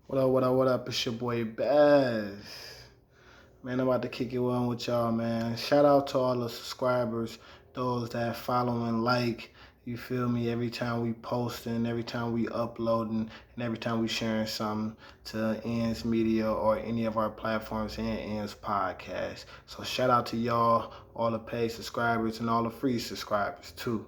What up, what up, what up? It's your boy Baz. Man, I'm about to kick it on with y'all, man. Shout out to all the subscribers, those that follow and like. You feel me? Every time we posting, every time we uploading, and every time we sharing something to Ends Media or any of our platforms and Ends Podcast. So shout out to y'all, all the paid subscribers and all the free subscribers too.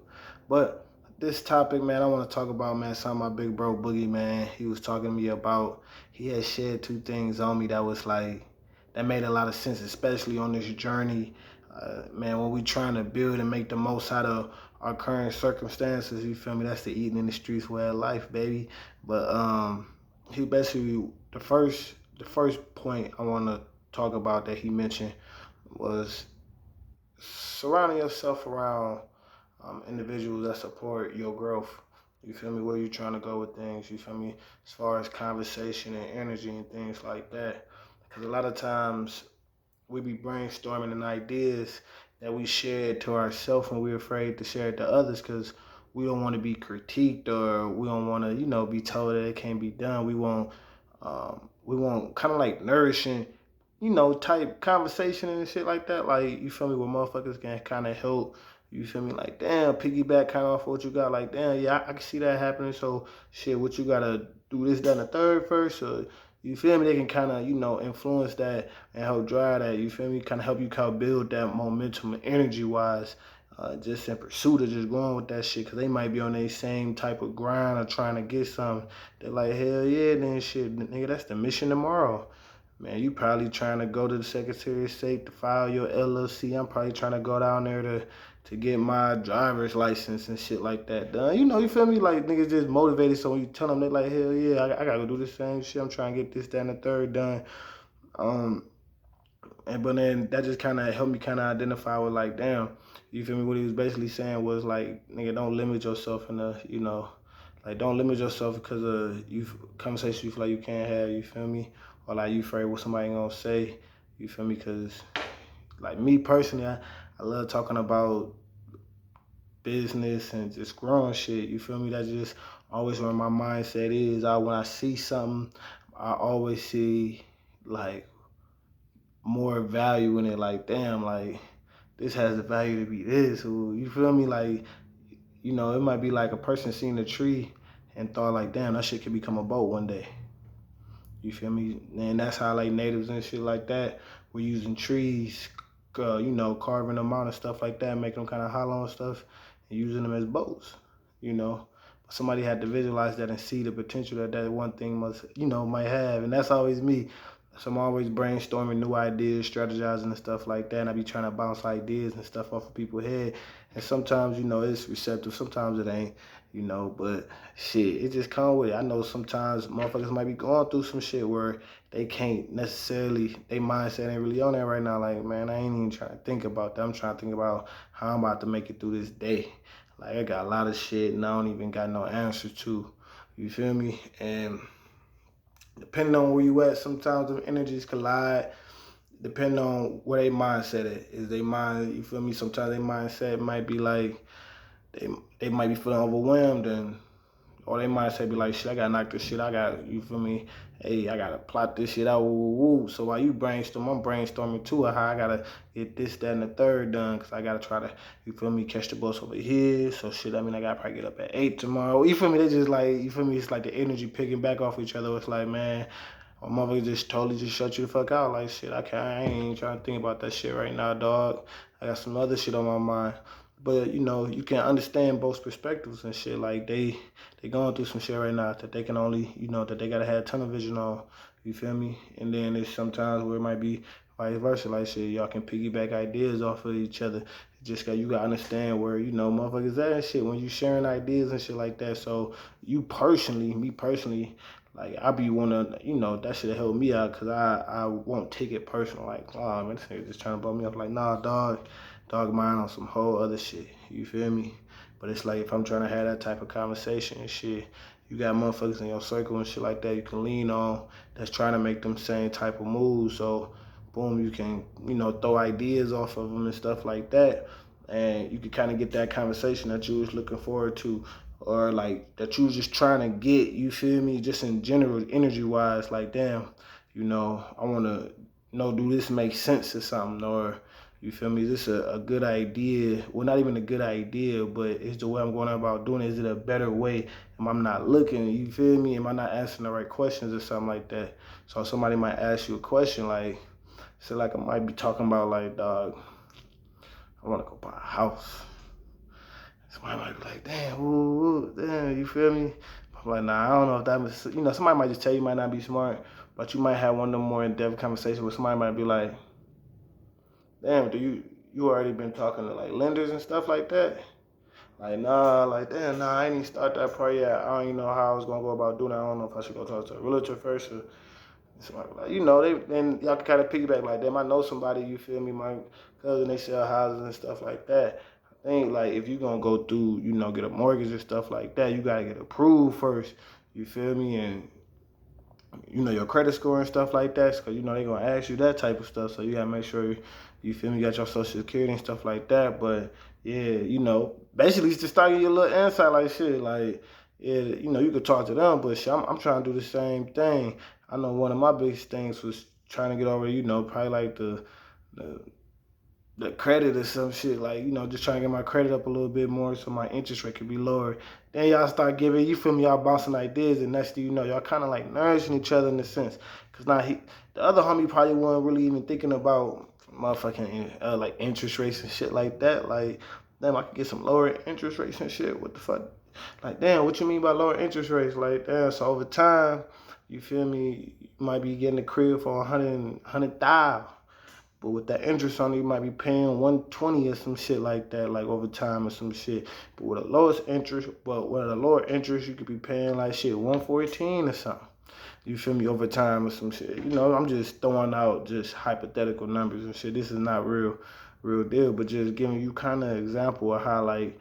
But this topic, man, I want to talk about, man, something my big bro Boogie, man, he was talking to me about. He had shared two things on me that was like, that made a lot of sense, especially on this journey. Man, when we trying to build and make the most out of our current circumstances, you feel me? That's the eating in the streets way of life, baby. But he basically the first point I want to talk about that he mentioned was surrounding yourself around individuals that support your growth. You feel me? Where you trying to go with things? You feel me? As far as conversation and energy and things like that. Because a lot of times we be brainstorming and ideas that we shared to ourselves and we're afraid to share it to others because we don't want to be critiqued or we don't want to, be told that it can't be done. We want kind of like nourishing, type conversation and shit like that. Like, you feel me, where motherfuckers can kind of help. You feel me? Like, damn, piggyback kind of off what you got. Like, damn, yeah, I can see that happening. So, shit, what you gotta do this, that, and the third first. So, you feel me? They can kind of, influence that and help drive that. You feel me? Kind of help you kind of build that momentum and energy wise. Just in pursuit of just going with that shit, because they might be on their same type of grind or trying to get something. They're like, hell yeah, then shit, nigga, that's the mission tomorrow. Man, you probably trying to go to the Secretary of State to file your LLC. I'm probably trying to go down there to get my driver's license and shit like that done. You feel me? Like, niggas just motivated. So when you tell them, they like, hell yeah, I gotta go do the same shit. I'm trying to get this, that, and the third done. Um, but then that just kind of helped me kind of identify with like, damn, you feel me? What he was basically saying was like, nigga, don't limit yourself in the, like, don't limit yourself because of you conversations you feel like you can't have. You feel me? Or like you afraid what somebody gonna say. You feel me? Because like me personally, I love talking about business and just growing shit. You feel me? That's just always where my mindset is. When I see something, I always see like more value in it. Like, damn, like this has the value to be this. Or, you feel me? Like, it might be like a person seeing a tree and thought like, damn, that shit could become a boat one day. You feel me? And that's how like natives and shit like that were using trees, carving them out and stuff like that, making them kind of hollow and stuff, and using them as boats. You know, but somebody had to visualize that and see the potential that that one thing must, might have, and that's always me. So I'm always brainstorming new ideas, strategizing and stuff like that. And I be trying to bounce ideas and stuff off of people's head. And sometimes, it's receptive, sometimes it ain't, but shit, it just come with it. I know sometimes motherfuckers might be going through some shit where they can't necessarily, they mindset ain't really on that right now. Like, man, I ain't even trying to think about that. I'm trying to think about how I'm about to make it through this day. Like, I got a lot of shit and I don't even got no answer to. You feel me? And depending on where you at, sometimes the energies collide. Depending on where they mindset at. Is they mind, you feel me? Sometimes they mindset might be like, they they might be feeling overwhelmed and or they might say be like, shit, I gotta knock this shit. You feel me? Hey, I gotta plot this shit out. Woo, woo, woo. So while you brainstorm, I'm brainstorming too. How I gotta get this, that, and the third done. Cause I gotta try to, you feel me, catch the bus over here. So shit, I mean, I gotta probably get up at 8 tomorrow. You feel me? They just like, you feel me? It's like the energy picking back off each other. It's like, man, my mother just totally just shut you the fuck out. Like, shit, I ain't even trying to think about that shit right now, dog. I got some other shit on my mind. But you can understand both perspectives and shit. Like they going through some shit right now that they can only, that they gotta have tunnel vision on. You feel me? And then there's sometimes where it might be vice versa. Like shit, y'all can piggyback ideas off of each other. Just got you gotta understand where, motherfuckers at and shit when you sharing ideas and shit like that. So me personally, like I be wanna, that should help me out because I won't take it personal. Like, oh man, this nigga just trying to blow me up. Like, nah, dog mine on some whole other shit. You feel me? But it's like if I'm trying to have that type of conversation and shit, you got motherfuckers in your circle and shit like that you can lean on that's trying to make them same type of moves. So boom, you can, throw ideas off of them and stuff like that. And you can kind of get that conversation that you was looking forward to or like that you was just trying to get, you feel me, just in general, energy wise, like damn, I wanna do this make sense or something, or you feel me, this a good idea. Well, not even a good idea, but it's the way I'm going about doing it. Is it a better way? Am I not looking, you feel me? Am I not asking the right questions or something like that? So somebody might ask you a question like, say like I might be talking about like, dog, I wanna go buy a house. Somebody might be like, damn, ooh, damn, you feel me? I'm like, nah, I don't know if that was, somebody might just tell you might not be smart, but you might have one of them more in-depth conversations where somebody might be like, damn, you already been talking to like lenders and stuff like that? Like, nah, like, damn, nah, I ain't even start that part yet. I don't even know how I was gonna go about doing that. I don't know if I should go talk to a realtor first or somebody like, then y'all can kind of piggyback like, damn, I know somebody, you feel me, my cousin, they sell houses and stuff like that. I think like if you're gonna go through, get a mortgage and stuff like that, you gotta get approved first, you feel me, and your credit score and stuff like that, because they're gonna ask you that type of stuff. So you gotta make sure you feel me, you got your social security and stuff like that. But yeah, basically it's just start getting your little insight like shit. Like, yeah, you could talk to them, but shit, I'm trying to do the same thing. I know one of my biggest things was trying to get over, probably like the the credit or some shit, like, just trying to get my credit up a little bit more so my interest rate could be lower. Then y'all start giving, you feel me, y'all bouncing ideas, and next thing you know, y'all kind of like nourishing each other in a sense. Because now the other homie probably wasn't really even thinking about motherfucking like interest rates and shit like that. Like, damn, I could get some lower interest rates and shit. What the fuck? Like, damn, what you mean by lower interest rates? Like, damn, so over time, you feel me, you might be getting a crib for 100,000. But with that interest on it, you might be paying 120 or some shit like that, like over time or some shit. But with a lower interest, you could be paying like shit 114 or something. You feel me, over time or some shit. I'm just throwing out just hypothetical numbers and shit. This is not real deal, but just giving you kind of example of how like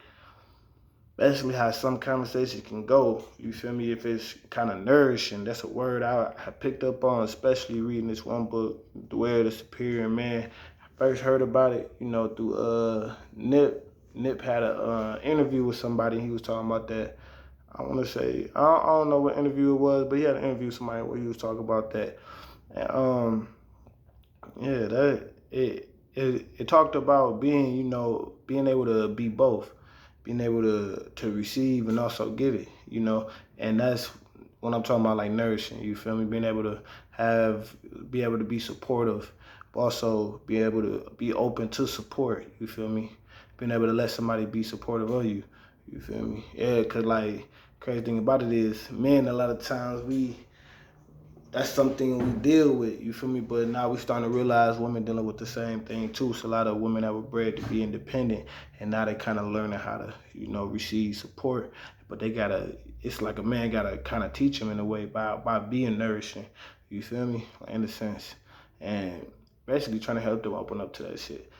basically how some conversations can go, you feel me, if it's kind of nourishing. That's a word I picked up on, especially reading this one book, The Way of the Superior Man. I first heard about it, through Nip. Nip had a interview with somebody, and he was talking about that. I want to say, I don't know what interview it was, but he had an interview with somebody where he was talking about that. And yeah, it talked about being, being able to be both, being able to receive and also give it, and that's when I'm talking about like nourishing, you feel me, being able to be able to be supportive, but also be able to be open to support, you feel me, being able to let somebody be supportive of you, you feel me, yeah, cause like crazy thing about it is men a lot of times that's something we deal with, you feel me? But now we starting to realize women dealing with the same thing too. So a lot of women that were bred to be independent, and now they kind of learning how to, receive support. But it's like a man gotta kind of teach them in a way by being nourishing, you feel me? In a sense, and basically trying to help them open up to that shit.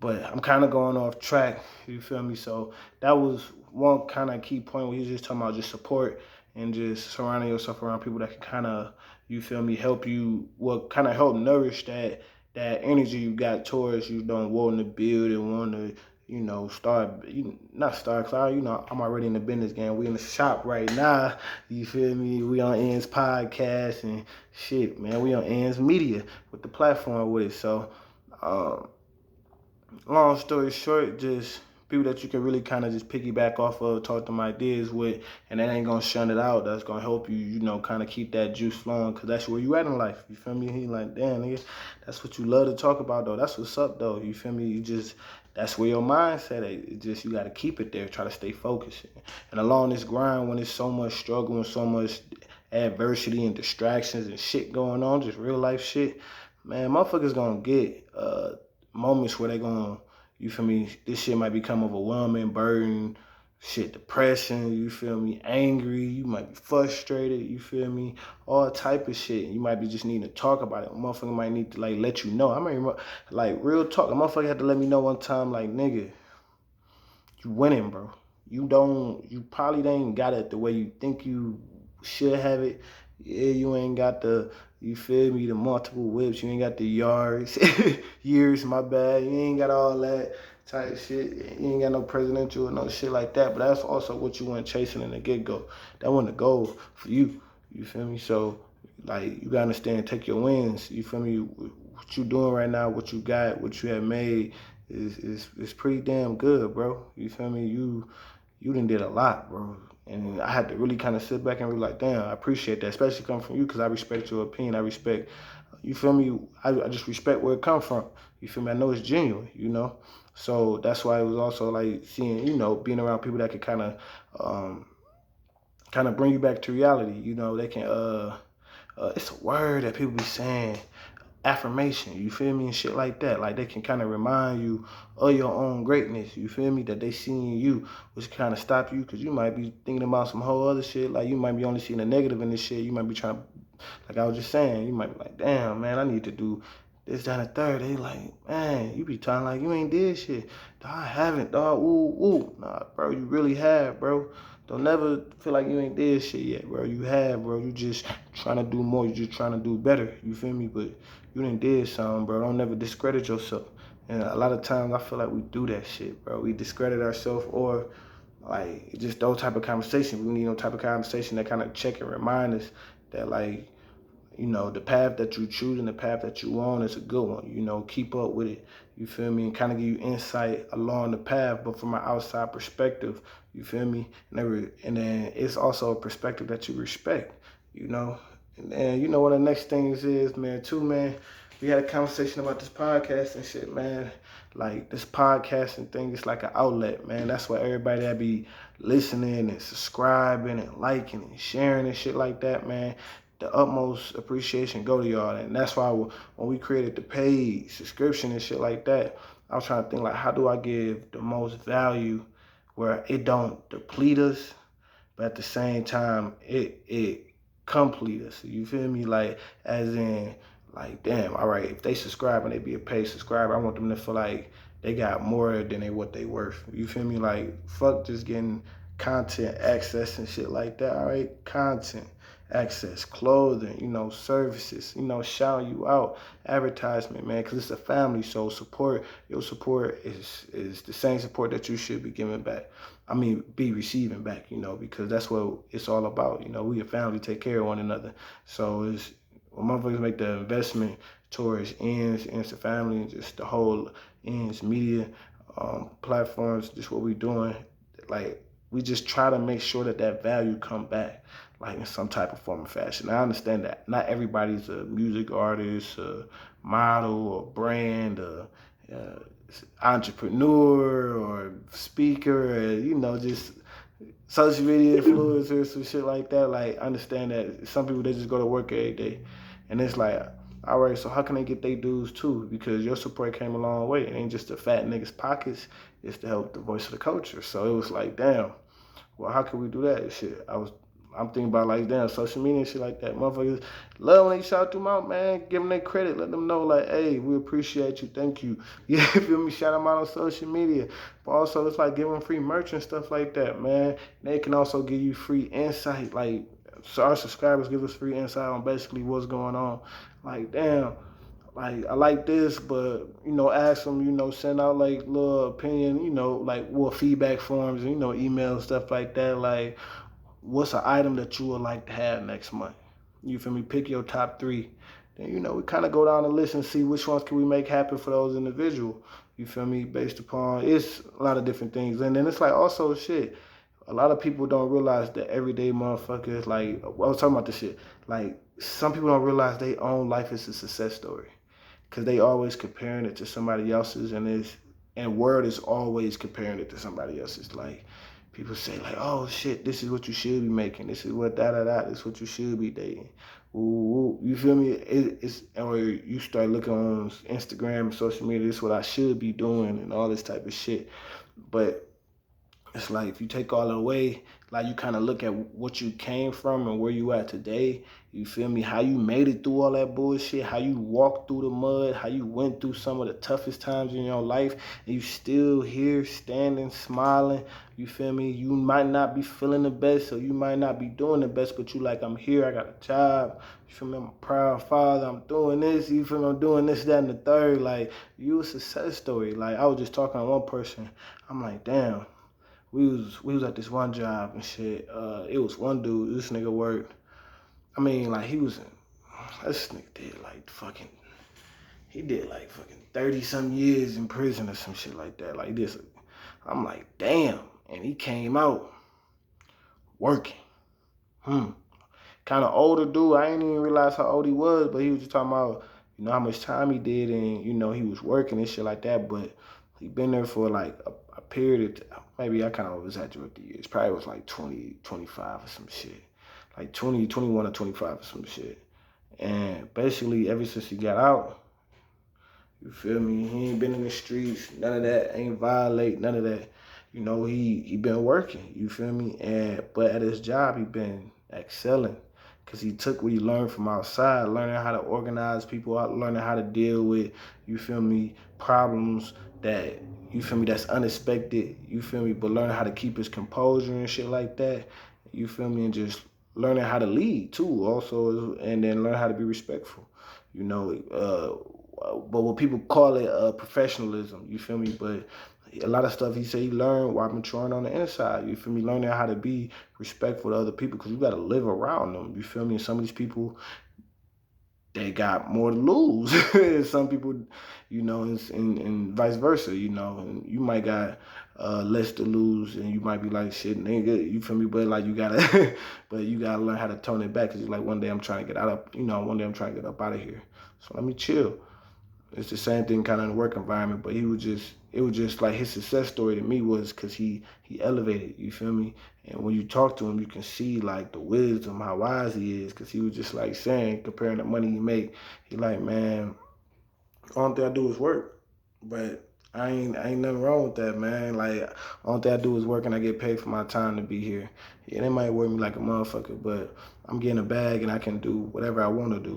But I'm kind of going off track, you feel me? So that was one kind of key point where he was just talking about just support and just surrounding yourself around people that can kind of, you feel me, help you, kind of help nourish that energy you got towards you, wanting to build and want to, start, not start, cause I'm already in the business game. We in the shop right now, you feel me? We on Ends Podcast and shit, man. We on Ends Media with the platform with it. So, long story short, just people that you can really kind of just piggyback off of, talk them ideas with, and that ain't gonna shun it out. That's gonna help you, kind of keep that juice flowing, cause that's where you at in life. You feel me? He like, damn, nigga, that's what you love to talk about, though. That's what's up, though. You feel me? That's where your mindset at. It just, you gotta keep it there. Try to stay focused. And along this grind, when there's so much struggle and so much adversity and distractions and shit going on, just real life shit, man, motherfuckers gonna get moments where they gonna, you feel me, this shit might become overwhelming, burden, shit, depression, you feel me, angry, you might be frustrated, you feel me, all type of shit. You might be just needing to talk about it. A motherfucker might need to like let you know. I mean, like real talk, a motherfucker had to let me know one time, like, nigga, you winning, bro. You probably ain't got it the way you think you should have it, Yeah, you ain't got the, you feel me, the multiple whips. You ain't got the yards, years, my bad. You ain't got all that type shit. You ain't got no presidential or no shit like that. But that's also what you went chasing in the get-go. That wasn't the goal for you. You feel me? So, like, you gotta understand, take your wins. You feel me? What you doing right now, what you got, what you have made is pretty damn good, bro. You feel me? You done did a lot, bro. And I had to really kind of sit back and be like, damn, I appreciate that, especially coming from you, because I respect your opinion. I respect, you feel me? I just respect where it come from. You feel me? I know it's genuine, you know? So that's why it was also like seeing, being around people that could um, kind of bring you back to reality. They can, it's a word that people be saying, affirmation, you feel me, and shit like that. Like they can kind of remind you of your own greatness, you feel me, that they see in you, which kind of stop you, because you might be thinking about some whole other shit. Like you might be only seeing the negative in this shit. You might be trying to, like I was just saying, you might be like, damn, man, I need to do this, that, and the third. They like, man, you be talking like you ain't did shit. Dog, I haven't, dog. Ooh. Nah, bro, you really have, bro. Don't never feel like you ain't did shit yet, bro. You have, bro. You just trying to do more. You just trying to do better. You feel me? But you done did something, bro. Don't never discredit yourself. And a lot of times I feel like we do that shit, bro. We discredit ourselves, or like just those type of conversations. We need no type of conversation that kind of check and remind us that, like, the path that you choose and the path that you on is a good one. Keep up with it. You feel me? And kind of give you insight along the path, but from an outside perspective. You feel me? And then it's also a perspective that you respect. You know. And then one of the next things is, man, too, man. We had a conversation about this podcast and shit, man. Like this podcasting thing is like an outlet, man. That's why everybody that be listening and subscribing and liking and sharing and shit like that, man, the utmost appreciation go to y'all. And that's why when we created the paid subscription and shit like that, I was trying to think like, how do I give the most value where it don't deplete us, but at the same time it complete us. You feel me? Like, as in, like, damn, all right, if they subscribe and they be a paid subscriber, I want them to feel like they got more than what they worth. You feel me? Like, fuck just getting content access and shit like that. All right, content access, clothing, services, shouting you out, advertisement, man, because it's a family. So your support is the same support that you should be giving back. I mean, be receiving back, because that's what it's all about. We a family, take care of one another. So it's when motherfuckers make the investment towards ends the family, and just the whole ends media platforms, just what we doing, like, we just try to make sure that value come back, like in some type of form or fashion. I understand that not everybody's a music artist, a model, or brand, entrepreneur, or speaker, or, just social media influencers, some shit like that. Like, understand that some people, they just go to work every day, and it's like, all right, so how can they get their dues too? Because your support came a long way. It ain't just the fat niggas' pockets; it's to help the voice of the culture. So it was like, damn. Well, how can we do that? Shit, I'm thinking about, like, damn, social media and shit like that. Motherfuckers love when they shout them out, man. Give them their credit. Let them know, like, hey, we appreciate you. Thank you. You feel me? Shout them out on social media. But also, it's like giving free merch and stuff like that, man. They can also give you free insight. Like, so our subscribers give us free insight on basically what's going on. Like, damn. Like, I like this, but, ask them, send out, like, little opinion, like, feedback forms, and, emails, stuff like that. Like, what's an item that you would like to have next month? You feel me? Pick your top 3. Then, we kind of go down the list and see which ones can we make happen for those individuals. You feel me? Based upon, it's a lot of different things. And then it's like, also, shit, a lot of people don't realize that everyday motherfuckers, like, I was talking about this shit. Like, some people don't realize their own life is a success story, because they always comparing it to somebody else's, and word is always comparing it to somebody else's. Like, people say, like, oh shit, this is what you should be making, this is what this is what you should be dating. Ooh, you feel me? It's or you start looking on Instagram and social media, this is what I should be doing and all this type of shit. But it's like, if you take all it away, like you kind of look at what you came from and where you at today. You feel me? How you made it through all that bullshit, how you walked through the mud, how you went through some of the toughest times in your life, and you still here standing, smiling. You feel me? You might not be feeling the best, or you might not be doing the best, but you like, I'm here, I got a job. You feel me? I'm a proud father. I'm doing this. You feel me? I'm doing this, that, and the third. Like, you a success story. Like, I was just talking to one person. I'm like, damn. We was at this one job and shit. It was one dude. This nigga worked. I mean, like this nigga did like fucking. He did like fucking 30 some years in prison or some shit like that. Like this. I'm like, damn. And he came out working. Kind of older dude. I didn't even realize how old he was, but he was just talking about, how much time he did, and he was working and shit like that. But he been there for like a period of, maybe I kind of exaggerate the years. Probably was like 20, 25 or some shit. Like 20, 21 or 25 or some shit. And basically, ever since he got out, you feel me? He ain't been in the streets, none of that, ain't violate, none of that. He been working, you feel me? But at his job, he been excelling. Because he took what he learned from outside, learning how to organize people out, learning how to deal with, you feel me, problems that, you feel me, that's unexpected, you feel me, but learning how to keep his composure and shit like that, you feel me, and just learning how to lead too, also, and then learn how to be respectful, but what people call it professionalism, you feel me, but a lot of stuff he said he learned while maturing on the inside, you feel me, learning how to be respectful to other people, because you got to live around them, you feel me, and some of these people, they got more to lose. Some people, and vice versa, and you might got less to lose, and you might be like, shit, nigga, you feel me? But like, you gotta, but you gotta learn how to tone it back, because you're like, one day I'm trying to get out of, one day I'm trying to get up out of here. So let me chill. It's the same thing kind of in the work environment, but it was just like his success story to me was because he elevated, you feel me? And when you talk to him, you can see like the wisdom, how wise he is, because he was just like saying, comparing the money he make, he like, man, all thing I do is work, but I ain't nothing wrong with that, man. Like, all thing I do is work and I get paid for my time to be here. Yeah, they might work me like a motherfucker, but I'm getting a bag and I can do whatever I want to do.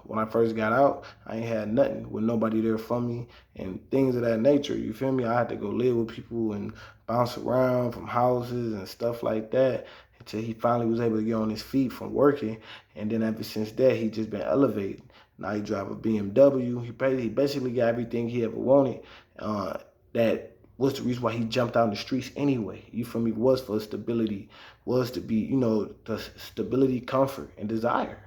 When I first got out, I ain't had nothing with nobody there for me and things of that nature. You feel me? I had to go live with people and bounce around from houses and stuff like that until he finally was able to get on his feet from working. And then ever since that, he just been elevated. Now he drive a BMW. He basically got everything he ever wanted. That was the reason why he jumped out in the streets anyway. You feel me? Was for stability, was to be, the stability, comfort, and desire.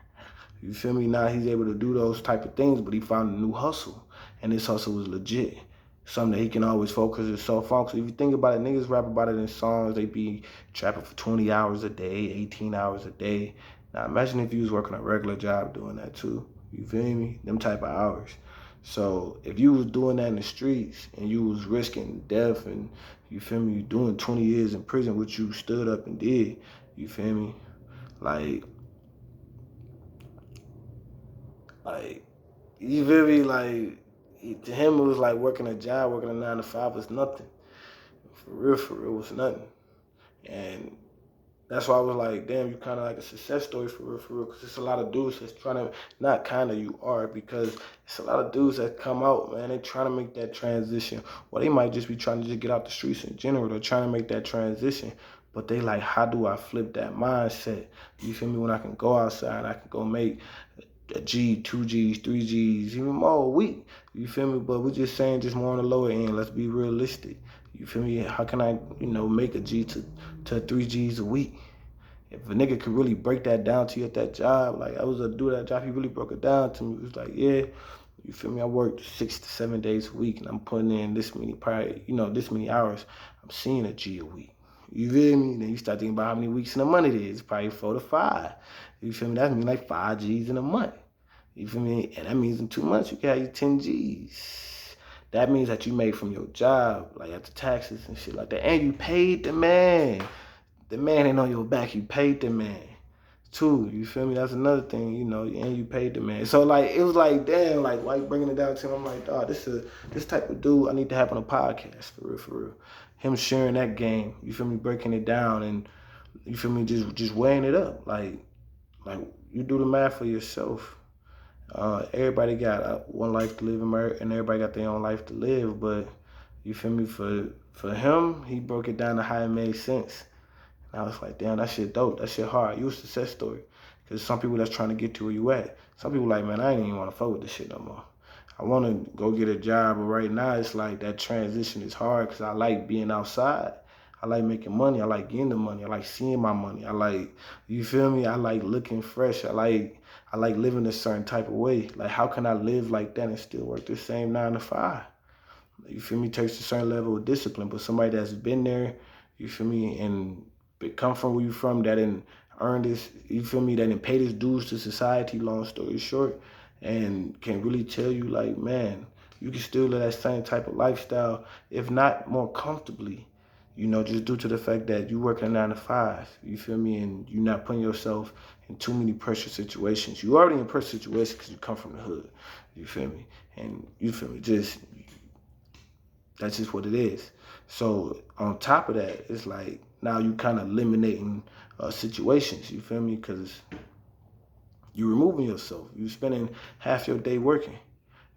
You feel me? Now he's able to do those type of things, but he found a new hustle, and this hustle was legit. Something that he can always focus himself on. So if you think about it, niggas rap about it in songs. They be trapping for 20 hours a day, 18 hours a day. Now imagine if you was working a regular job doing that too. You feel me? Them type of hours. So if you was doing that in the streets and you was risking death and, you feel me, you doing 20 years in prison, which you stood up and did, you feel me? Like, you feel me? Like, to him it was like working a job, working a 9 to 5 was nothing. For real, it was nothing. And that's why I was like, damn, you kind of like a success story for real, because it's a lot of dudes that's trying to, not kind of, you are, because it's a lot of dudes that come out, man, they trying to make that transition, or they might just be trying to just get out the streets in general, they're trying to make that transition, but they like, how do I flip that mindset, you feel me, when I can go outside, I can go make a G, 2 Gs, 3 Gs, even more a week, you feel me, but we're just saying just more on the lower end, let's be realistic. You feel me? How can I, make a G to 3 Gs a week? If a nigga could really break that down to you at that job, like I was a dude at that job, he really broke it down to me. It was like, yeah, you feel me? I worked 6 to 7 days a week and I'm putting in this many, probably, this many hours. I'm seeing a G a week. You feel me? Then you start thinking about how many weeks in a month it is. Probably 4 to 5. You feel me? That means like 5 Gs in a month. You feel me? And that means in 2 months you got your 10 Gs. That means that you made from your job, like after taxes and shit like that. And you paid the man. The man ain't on your back. You paid the man. Too, you feel me? That's another thing, and you paid the man. So, like, it was like, damn, like, why you bringing it down to him? I'm like, dog, this type of dude I need to have on a podcast, for real. Him sharing that game, you feel me? Breaking it down and, You feel me? Just weighing it up. Like you do the math for yourself. Everybody got one life to live, and everybody got their own life to live. But you feel me? For him, he broke it down to how it made sense. And I was like, damn, that shit dope. That shit hard. You a success story. Because some people that's trying to get to where you at. Some people like, man, I ain't even want to fuck with this shit no more. I want to go get a job, but right now it's like that transition is hard because I like being outside. I like making money. I like getting the money. I like seeing my money. I like, you feel me? I like looking fresh. I like living a certain type of way. Like, how can I live like that and still work the same 9 to 5? You feel me? Takes a certain level of discipline. But somebody that's been there, you feel me, and come from where you from, that didn't earn this, you feel me, that didn't pay his dues to society, long story short, and can really tell you, like, man, you can still live that same type of lifestyle, if not more comfortably, just due to the fact that you work a 9 to 5, you feel me, and you're not putting yourself in too many pressure situations. You already in pressure situations because you come from the hood, you feel me, and you feel me, that's just what it is. So on top of that, it's like now you kind of eliminating situations. You feel me? Because you removing yourself. You spending half your day working.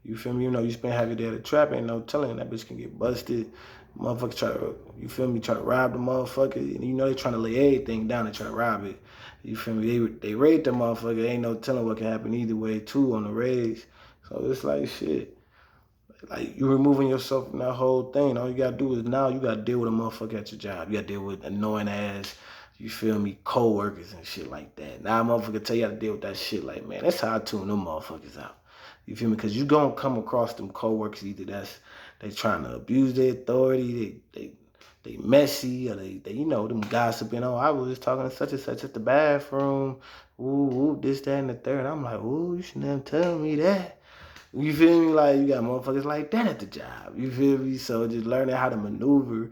You feel me? You spend half your day at the trap. Ain't no telling that bitch can get busted. Motherfucker try to, you feel me? Try to rob the motherfucker. And they trying to lay everything down and try to rob it. You feel me? They raid the motherfucker. Ain't no telling what can happen either way too on the raids. So it's like shit. Like, you removing yourself from that whole thing. All you gotta do is now you gotta deal with a motherfucker at your job. You gotta deal with annoying ass, you feel me, co-workers and shit like that. Now a motherfucker tell you how to deal with that shit. Like, man, that's how I tune them motherfuckers out. You feel me? Because you gonna come across them co-workers, either they trying to abuse their authority, they messy, or they them gossiping. Oh, I was just talking to such and such at the bathroom. Ooh, this, that, and the third. I'm like, ooh, you shouldn't have tell me that. You feel me? Like, you got motherfuckers like that at the job. You feel me? So just learning how to maneuver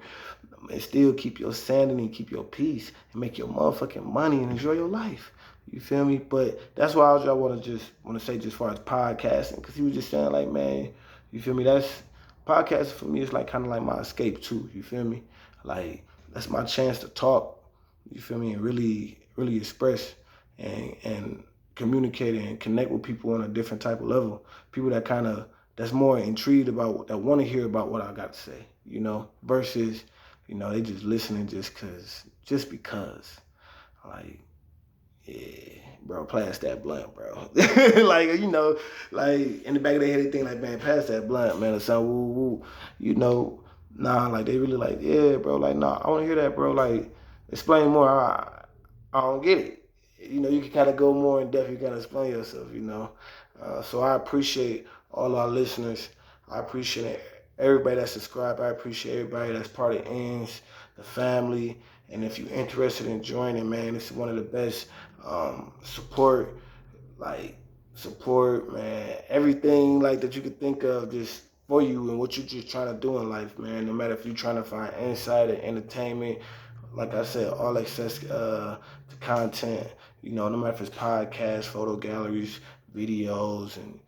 and still keep your sanity and keep your peace and make your motherfucking money and enjoy your life. You feel me? But that's why I want to say just as far as podcasting, because he was just saying, like, man, you feel me? That's podcasting for me is like kind of like my escape too. You feel me? Like, that's my chance to talk. You feel me? And really, really express and communicate and connect with people on a different type of level. People that's more intrigued about, that want to hear about what I got to say, versus, they just listening just because. Like, yeah, bro, pass that blunt, bro. like, like in the back of their head, they think like, man, pass that blunt, man, or something, woo, woo. Nah, like they really like, yeah, bro, like, nah, I want to hear that, bro. Like, explain more. I don't get it. You can kind of go more in depth. You kind of explain yourself. So I appreciate all our listeners. I appreciate everybody that's subscribed. I appreciate everybody that's part of ends, the family. And if you're interested in joining, man, this is one of the best support, man. Everything like that you could think of just for you and what you're just trying to do in life, man. No matter if you're trying to find insight and entertainment, like I said, all access to content, no matter if it's podcasts, photo galleries, videos, and,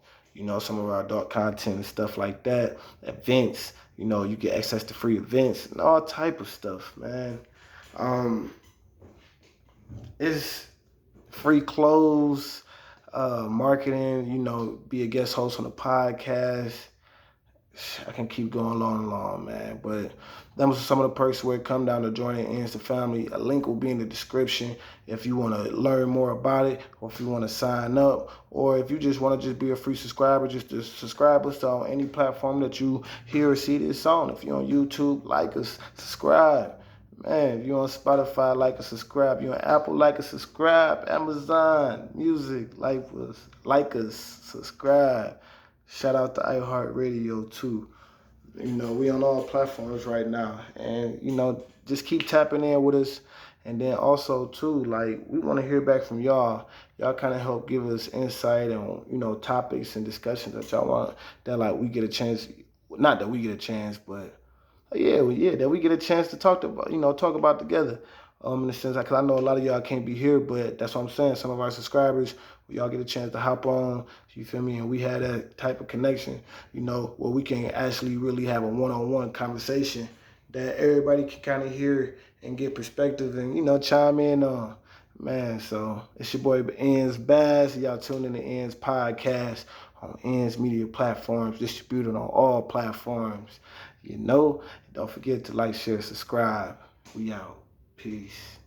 some of our adult content and stuff like that, events, you get access to free events and all type of stuff, man. It's free clothes, marketing, be a guest host on a podcast. I can keep going long and long, man. But that was some of the perks where it come down to joining Ends the Family. A link will be in the description if you want to learn more about it, or if you want to sign up, or if you just want to just be a free subscriber, just to subscribe us on any platform that you hear or see this on. If you're on YouTube, like us, subscribe. Man, if you're on Spotify, like us, subscribe. You're on Apple, like us, subscribe. Amazon Music, like us, subscribe. Shout out to iHeartRadio too. We on all platforms right now. And, just keep tapping in with us. And then also too, like, we want to hear back from y'all. Y'all kind of help give us insight on, topics and discussions that y'all want, that like we get a chance, not that we get a chance, but that we get a chance to talk about together. In the sense, because I know a lot of y'all can't be here, but that's what I'm saying. Some of our subscribers, y'all get a chance to hop on, you feel me? And we had that type of connection, where we can actually really have a one-on-one conversation, that everybody can kind of hear and get perspective and, chime in on. Man, so it's your boy Ends Bass. Y'all tune in to Ends Podcast on Ends Media platforms, distributed on all platforms. Don't forget to like, share, subscribe. We out. Peace.